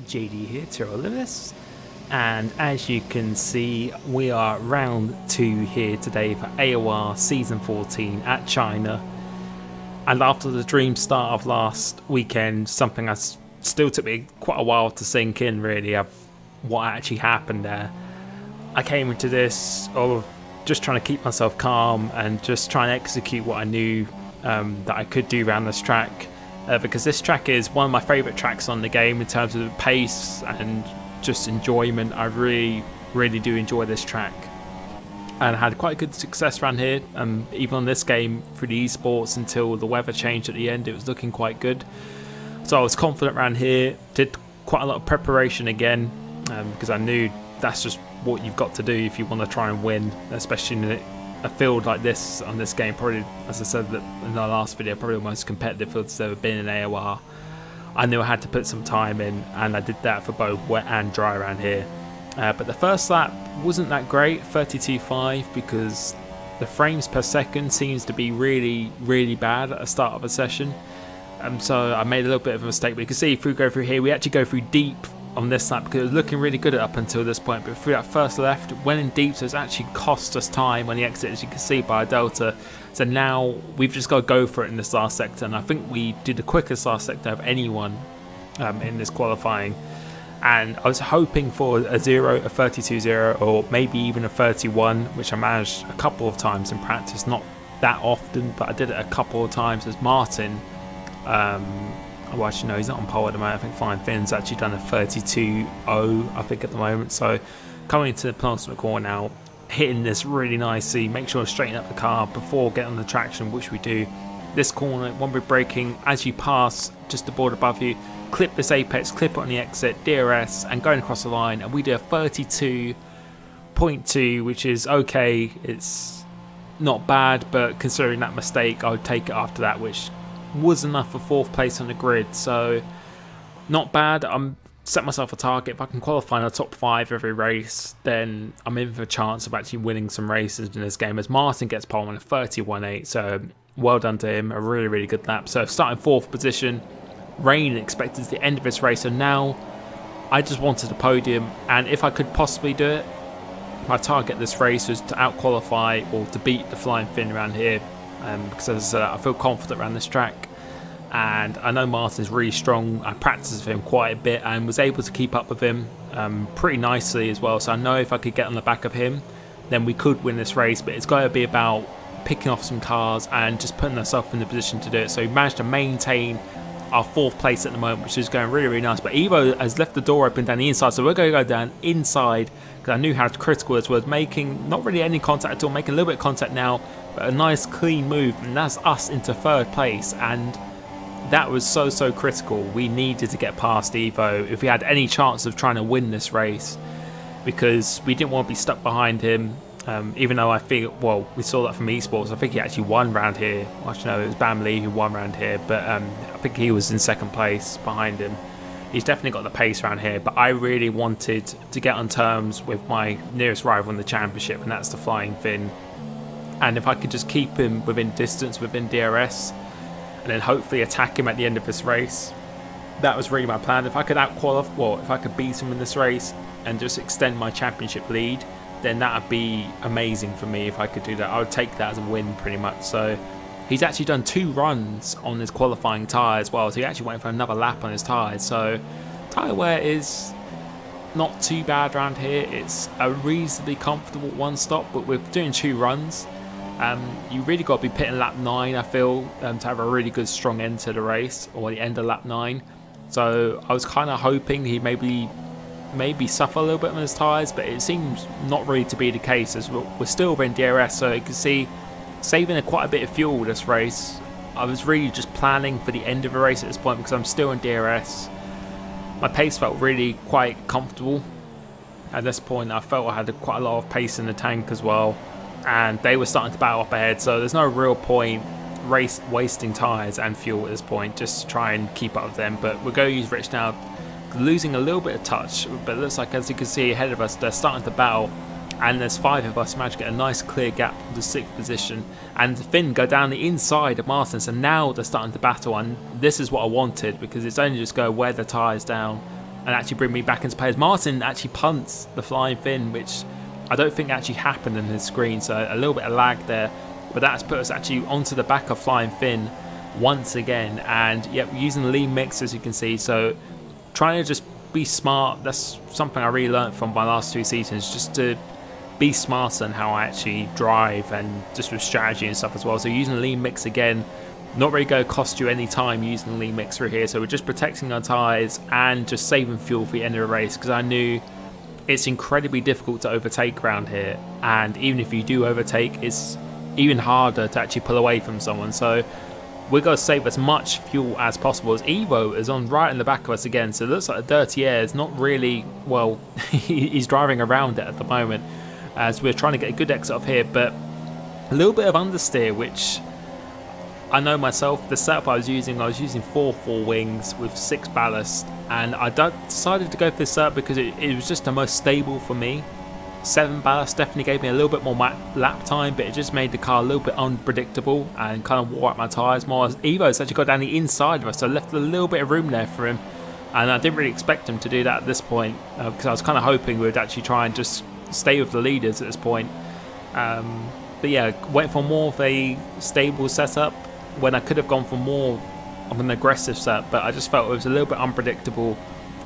JD here, Tyrolinus, and as you can see, we are round 2 here today for AOR Season 14 at China. And after the dream start of last weekend, something that still took me quite a while to sink in really of what actually happened there. I came into this just trying to keep myself calm and just trying to execute what I knew that I could do around this track. Because this track is one of my favourite tracks on the game in terms of pace and just enjoyment. I really do enjoy this track, and I had quite good success around here. Even on this game through the esports until the weather changed at the end, it was looking quite good. So I was confident around here. Did quite a lot of preparation again because I knew that's just what you've got to do if you want to try and win, especially in a field like this on this game. Probably, as I said in the last video, probably the most competitive field that's ever been in AOR. I knew I had to put some time in, and I did that for both wet and dry around here. But the first lap wasn't that great, 32.5, because the frames per second seems to be really bad at the start of a session. So I made a little bit of a mistake. But you can see if we go through here, we actually go through deep on this lap because it was looking really good up until this point, but through that first left went in deep, so it's actually cost us time on the exit, as you can see by Delta. So now we've just got to go for it in this last sector, and I think we did the quickest last sector of anyone in this qualifying. And I was hoping for a 0, a 32.0, or maybe even a 31, which I managed a couple of times in practice, not that often, but I did it a couple of times as Martin. Well, actually, no, he's not on pole at the moment. I think Flying Finn's actually done a 32.0, I think, at the moment. So coming into the penultimate corner now, hitting this really nicely, make sure to straighten up the car before getting on the traction, which we do. This corner, when we're braking, as you pass just the board above you, clip this apex, clip it on the exit, DRS, and going across the line, and we do a 32.2, which is okay. It's not bad, but considering that mistake, I would take it after that, which was enough for 4th place on the grid. So not bad. I'm set myself a target. If I can qualify in the top 5 every race, then I'm in for a chance of actually winning some races in this game, as Martin gets pole on a 31.8. So well done to him, a really, really good lap. So starting 4th position, rain expected at the end of this race, so now I just wanted a podium, and if I could possibly do it, my target this race was to out-qualify or to beat the Flying Finn around here, because as I said, I feel confident around this track, and I know Martin's really strong. I practiced with him quite a bit and was able to keep up with him pretty nicely as well, so I know if I could get on the back of him, then we could win this race, but it's got to be about picking off some cars and just putting ourselves in the position to do it. So we managed to maintain our 4th place at the moment, which is going really, really nice. But Evo has left the door open down the inside, so we're going to go down inside, because I knew how critical this was, making not really any contact at all, making a little bit of contact now, but a nice clean move, and that's us into 3rd place. And that was so critical. We needed to get past Evo if we had any chance of trying to win this race, because we didn't want to be stuck behind him. Even though I think, well, we saw that from esports, I think he actually won round here. Well, actually, no, it was Bam Lee who won round here, but I think he was in 2nd place behind him. He's definitely got the pace around here, but I really wanted to get on terms with my nearest rival in the championship, and that's the Flying Finn. And if I could just keep him within distance, within DRS, and then hopefully attack him at the end of this race, that was really my plan. If I could out-qualify, well, if I could beat him in this race and just extend my championship lead, then that would be amazing for me. If I could do that, I would take that as a win pretty much. So he's actually done 2 runs on his qualifying tyre as well, so he actually went for another lap on his tyres. So tyre wear is not too bad around here. It's a reasonably comfortable 1 stop, but we're doing 2 runs. You really got to be pitting lap 9, I feel, to have a really good strong end to the race, or the end of lap 9. So I was kind of hoping he maybe suffer a little bit on his tyres, but it seems not really to be the case, as we're still in DRS, so you can see saving quite a bit of fuel this race. I was really just planning for the end of the race at this point, because I'm still in DRS. My pace felt really quite comfortable at this point. I felt I had quite a lot of pace in the tank as well, and they were starting to battle up ahead, so there's no real point wasting tyres and fuel at this point, just to try and keep up with them. But we're going to use Rich now, losing a little bit of touch, but it looks like, as you can see ahead of us, they're starting to battle, and there's 5 of us. Managed to get a nice clear gap to 6th position, and Finn go down the inside of Martin, so now they're starting to battle, and this is what I wanted, because it's only just go wear the tyres down and actually bring me back into play. As Martin actually punts the Flying Finn, which I don't think actually happened in his screen, so a little bit of lag there, but that's put us actually onto the back of Flying Finn once again. And yep, using the lean mix, as you can see, so trying to just be smart. That's something I really learned from my last 2 seasons, just to be smarter in how I actually drive, and just with strategy and stuff as well. So using the lean mix again, not really going to cost you any time using the lean mix through here, so we're just protecting our tyres and just saving fuel for the end of the race, because I knew it's incredibly difficult to overtake around here, and even if you do overtake, it's even harder to actually pull away from someone. So we've got to save as much fuel as possible, as Evo is on right in the back of us again, so it looks like a dirty air is not really, well, he's driving around it at the moment, as we're trying to get a good exit off here, but a little bit of understeer, which I know myself, the setup I was using 4 wings with 6 ballast, and I decided to go for this setup because it was just the most stable for me. 7 ballast definitely gave me a little bit more lap time, but it just made the car a little bit unpredictable and kind of wore out my tyres more. Evo's actually got down the inside of us, so I left a little bit of room there for him, and I didn't really expect him to do that at this point, because I was kind of hoping we would actually try and just stay with the leaders at this point. But yeah, went for more of a stable setup when I could have gone for more of an aggressive setup, but I just felt it was a little bit unpredictable,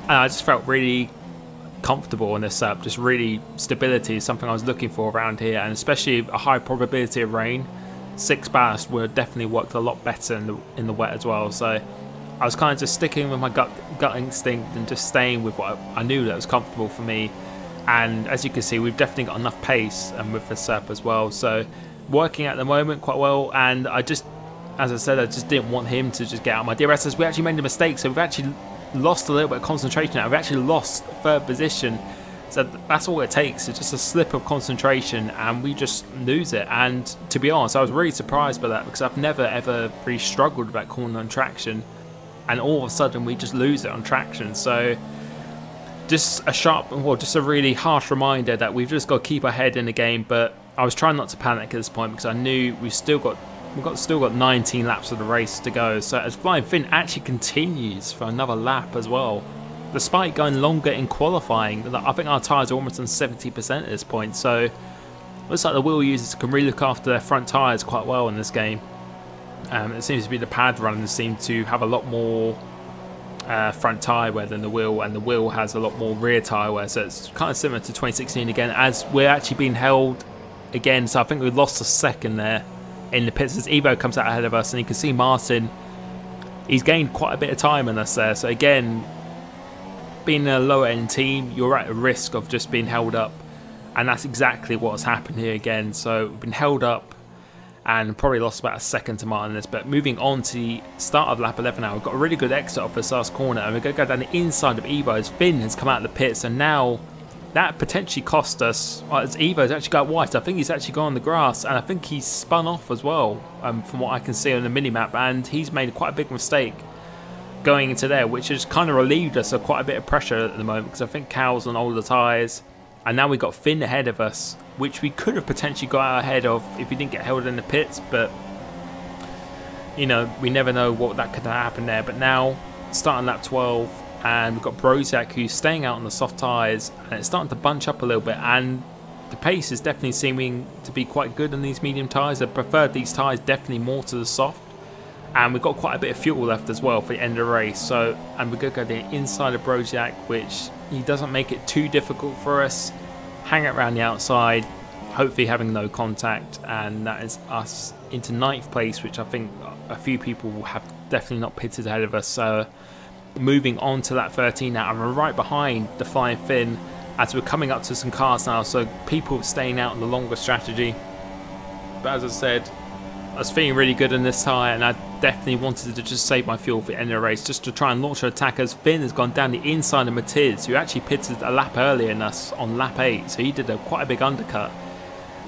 and I just felt really comfortable in this setup. Just really stability is something I was looking for around here, and especially a high probability of rain. 6 ballast would have definitely worked a lot better in the wet as well. So I was kind of just sticking with my gut instinct and just staying with what I knew that was comfortable for me. And as you can see, we've definitely got enough pace with the SERP as well. So working at the moment quite well. And I just, as I said, I just didn't want him to just get out of my DRS as we actually made a mistake. So we've actually lost a little bit of concentration now. We've actually lost third position. So that's all it takes. It's just a slip of concentration and we just lose it. And to be honest, I was really surprised by that because I've never ever really struggled with that corner on traction. And all of a sudden we just lose it on traction. So just a sharp, well, just a really harsh reminder that we've just got to keep our head in the game. But I was trying not to panic at this point because I knew we've still got 19 laps of the race to go. So as Flying Finn actually continues for another lap as well, despite going longer in qualifying. I think our tyres are almost on 70% at this point. So looks like the wheel users can really look after their front tyres quite well in this game. It seems to be the pad runners seem to have a lot more front tyre wear than the wheel, and the wheel has a lot more rear tyre wear. So it's kind of similar to 2016 again, as we're actually being held again. So I think we've lost a second there in the pits as Evo comes out ahead of us, and you can see Martin, he's gained quite a bit of time in us there. So again, being a lower end team, you're at a risk of just being held up, and that's exactly what's happened here again. So we've been held up and probably lost about a second to Martin in this. But moving on to the start of lap 11 now, we've got a really good exit off this last corner, and we're going to go down the inside of Evo as Finn has come out of the pits, and now that potentially cost us, as Evo's actually got wide. I think he's actually gone on the grass, and I think he's spun off as well, from what I can see on the mini-map, and he's made quite a big mistake going into there, which has kind of relieved us of quite a bit of pressure at the moment, because I think Cal's on older tyres, and now we've got Finn ahead of us, which we could have potentially got out ahead of if we didn't get held in the pits. But you know, we never know what that could happen there. But now starting lap 12, and we've got Broziak who's staying out on the soft tyres, and it's starting to bunch up a little bit, and the pace is definitely seeming to be quite good on these medium tyres. I prefer these tyres definitely more to the soft, and we've got quite a bit of fuel left as well for the end of the race. So, and we're going to go the inside of Broziak, which he doesn't make it too difficult for us. Hang it around the outside, hopefully having no contact, and that is us into 9th place, which I think a few people have definitely not pitted ahead of us. So moving on to lap 13 now, and we're right behind the Flying Finn as we're coming up to some cars now, so people staying out on the longer strategy. But as I said, I was feeling really good in this tyre, and I definitely wanted to just save my fuel for the end of the race, just to try and launch an attack, as Finn has gone down the inside of Matiz, who actually pitted a lap earlier than us on lap 8, so he did quite a big undercut.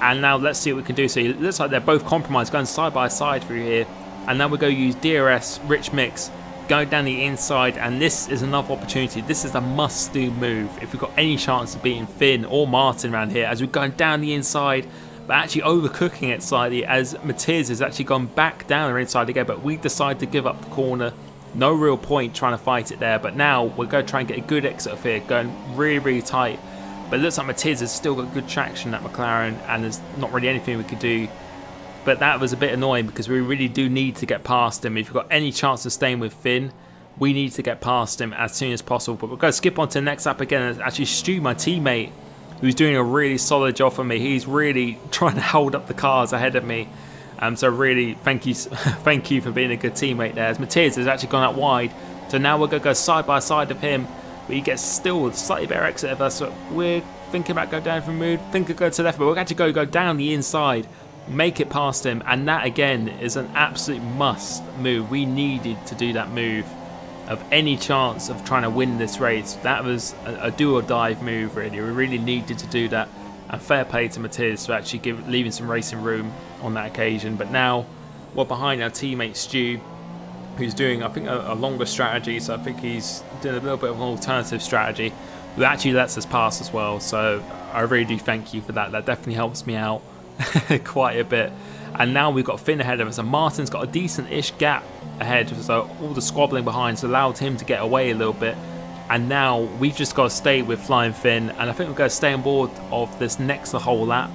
And now let's see what we can do. So it looks like they're both compromised, going side by side through here, and now we're going to use DRS Rich Mix going down the inside, and this is another opportunity. This is a must-do move if we've got any chance of beating Finn or Martin around here, as we're going down the inside, but actually overcooking it slightly, as Matiz has actually gone back down the inside again, but we decide to give up the corner. No real point trying to fight it there, but now we're going to try and get a good exit off here, going really, really tight. But it looks like Matiz has still got good traction at McLaren, and there's not really anything we could do. But that was a bit annoying, because we really do need to get past him. If you've got any chance of staying with Finn, we need to get past him as soon as possible. But we're going to skip on to the next lap again. It's actually Stu, my teammate, who's doing a really solid job for me. He's really trying to hold up the cars ahead of me. So really, thank you for being a good teammate there. As Matiz has actually gone out wide, so now we're going to go side by side of him, but he gets still a slightly better exit of us. So we're thinking about going down from mood, thinking go to the left, but we're actually going to go down the inside, make it past him, and that again is an absolute must move. We needed to do that move of any chance of trying to win this race. That was a do or die move, really. We really needed to do that, and fair play to Matiz for actually leaving some racing room on that occasion. But now we're behind our teammate Stu, who's doing, I think, a longer strategy. So I think he's doing a little bit of an alternative strategy that actually lets us pass as well. So I really do thank you for that. That definitely helps me out quite a bit. And now we've got Finn ahead of us, and Martin's got a decent-ish gap ahead, so all the squabbling behind has allowed him to get away a little bit. And now we've just got to stay with Flying Finn, and I think we're going to stay on board of this next the whole lap,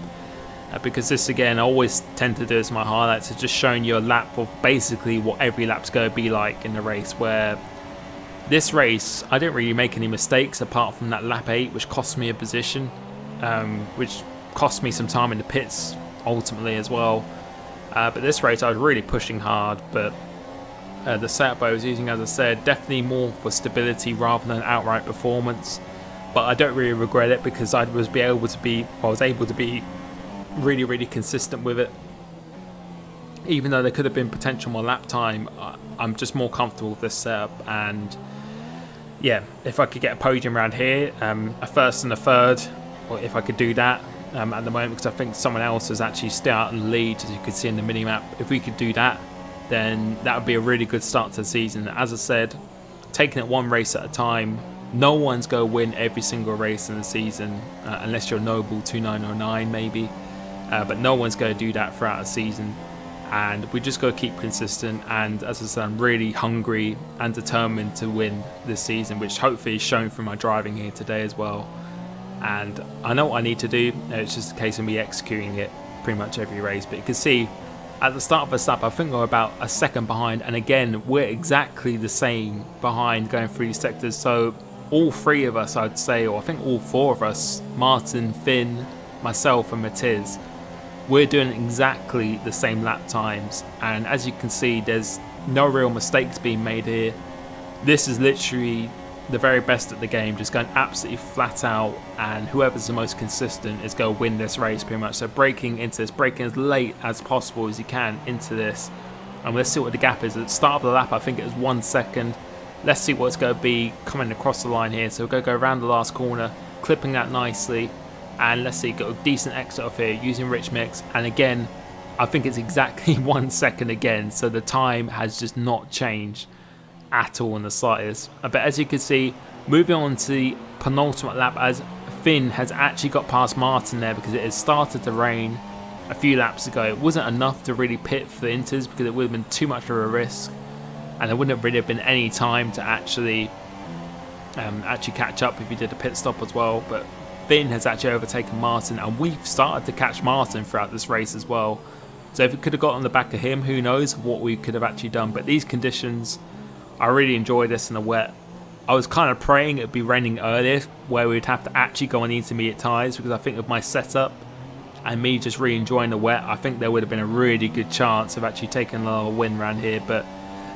because this, again, I always tend to do as my highlights, is just showing you a lap of basically what every lap's going to be like in the race. Where this race, I didn't really make any mistakes apart from that lap 8, which cost me a position, which cost me some time in the pits ultimately as well. But this race I was really pushing hard, but the setup I was using, as I said, definitely more for stability rather than outright performance. but I don't really regret it because I was able to be really, really consistent with it. Even though there could have been potential more lap time, I'm just more comfortable with this setup. And yeah, if I could get a podium around here, a first and a third, or if I could do that at the moment, because I think someone else is actually still out in the lead, as you can see in the mini-map. If we could do that, then that would be a really good start to the season. As I said, taking it one race at a time. No one's going to win every single race in the season, unless you're Noble 2909 maybe, but no one's going to do that throughout a season. And we just got to keep consistent, and as I said, I'm really hungry and determined to win this season, which hopefully is shown through my driving here today as well. And I know what I need to do, it's just a case of me executing it pretty much every race. But you can see at the start of the lap, I think we're about a second behind, and again we're exactly the same behind going through these sectors. So all three of us, I'd say, or I think all four of us, Martin, Finn, myself and Matiz, we're doing exactly the same lap times. And as you can see, there's no real mistakes being made here. This is literally the very best at the game, just going absolutely flat out, and whoever's the most consistent is going to win this race pretty much. So braking into this, braking as late as possible as you can into this. And let's see what the gap is. At the start of the lap, I think it was 1 second. Let's see what it's going to be coming across the line here. So we're going to go around the last corner, clipping that nicely. And let's see, got a decent exit off here using Rich Mix. And again, I think it's exactly 1 second again. So the time has just not changed at all in the slightest. But as you can see, moving on to the penultimate lap, as Finn has actually got past Martin there because it has started to rain a few laps ago. It wasn't enough to really pit for the Inters because it would have been too much of a risk. And there wouldn't have really been any time to actually catch up if you did a pit stop as well. But Finn has actually overtaken Martin, and we've started to catch Martin throughout this race as well. So if it could have got on the back of him, who knows what we could have actually done. But these conditions, I really enjoy this in the wet. I was kind of praying it would be raining earlier, where we'd have to actually go on the intermediate tyres, because I think with my setup and me just really enjoying the wet, I think there would have been a really good chance of actually taking a little win around here. But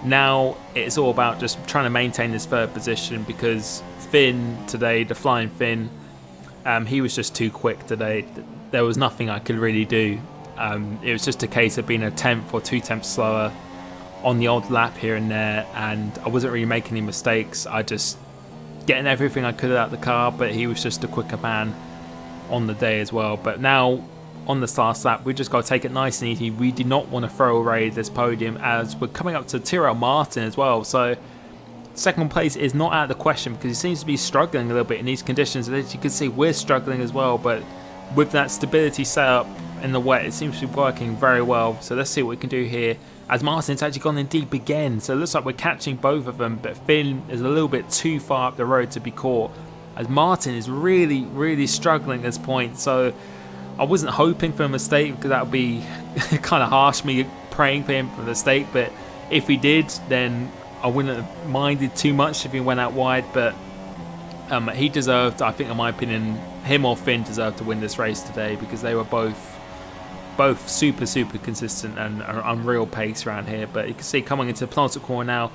now it's all about just trying to maintain this third position, because Finn today, the Flying Finn, he was just too quick today. There was nothing I could really do. It was just a case of being a tenth or 2/10 slower on the odd lap here and there, and I wasn't really making any mistakes. I just getting everything I could out of the car, but he was just a quicker man on the day as well. But now on this last lap, we just got to take it nice and easy. We did not want to throw away this podium, as we're coming up to Tyrrell Martin as well. So second place is not out of the question, because he seems to be struggling a little bit in these conditions. As you can see, we're struggling as well, but with that stability setup in the wet, it seems to be working very well. So let's see what we can do here, as Martin's actually gone in deep again. So it looks like we're catching both of them, but Finn is a little bit too far up the road to be caught, as Martin is really, really struggling at this point. So I wasn't hoping for a mistake, because that would be kind of harsh, me praying for him for a mistake. But if he did, then I wouldn't have minded too much if he went out wide. But he deserved, I think in my opinion, him or Finn deserved to win this race today, because they were both super consistent and unreal pace around here. But you can see coming into the penultimate corner now,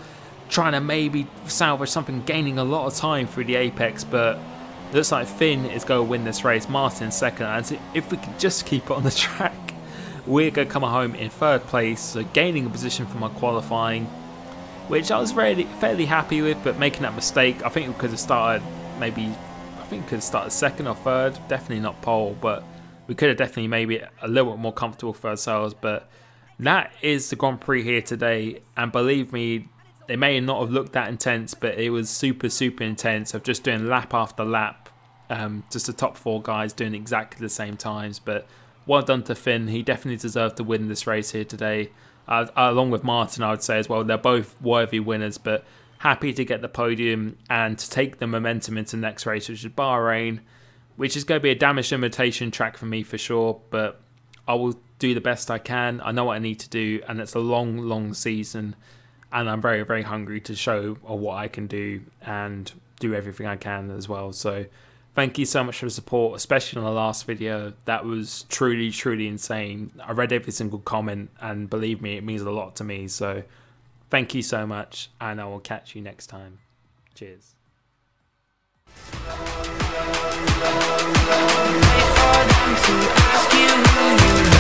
trying to maybe salvage something, gaining a lot of time through the apex. But it looks like Finn is going to win this race, Martin second, and if we can just keep it on the track, we're going to come home in third place, so gaining a position for my qualifying, which I was fairly happy with. But making that mistake, I think we could have started second or third, definitely not pole, but we could have definitely maybe a little bit more comfortable for ourselves. But that is the Grand Prix here today, and believe me, they may not have looked that intense, but it was super intense, of just doing lap after lap, just the top four guys doing exactly the same times. But well done to Finn, he definitely deserved to win this race here today, along with Martin, I would say as well. They're both worthy winners, but happy to get the podium and to take the momentum into the next race, which is Bahrain, which is going to be a damage limitation track for me for sure, but I will do the best I can. I know what I need to do, and it's a long season, and I'm very hungry to show what I can do and do everything I can as well. So thank you so much for the support, especially on the last video. That was truly insane. I read every single comment, and believe me, it means a lot to me. So thank you so much, and I will catch you next time. Cheers. Wait for them to ask you who you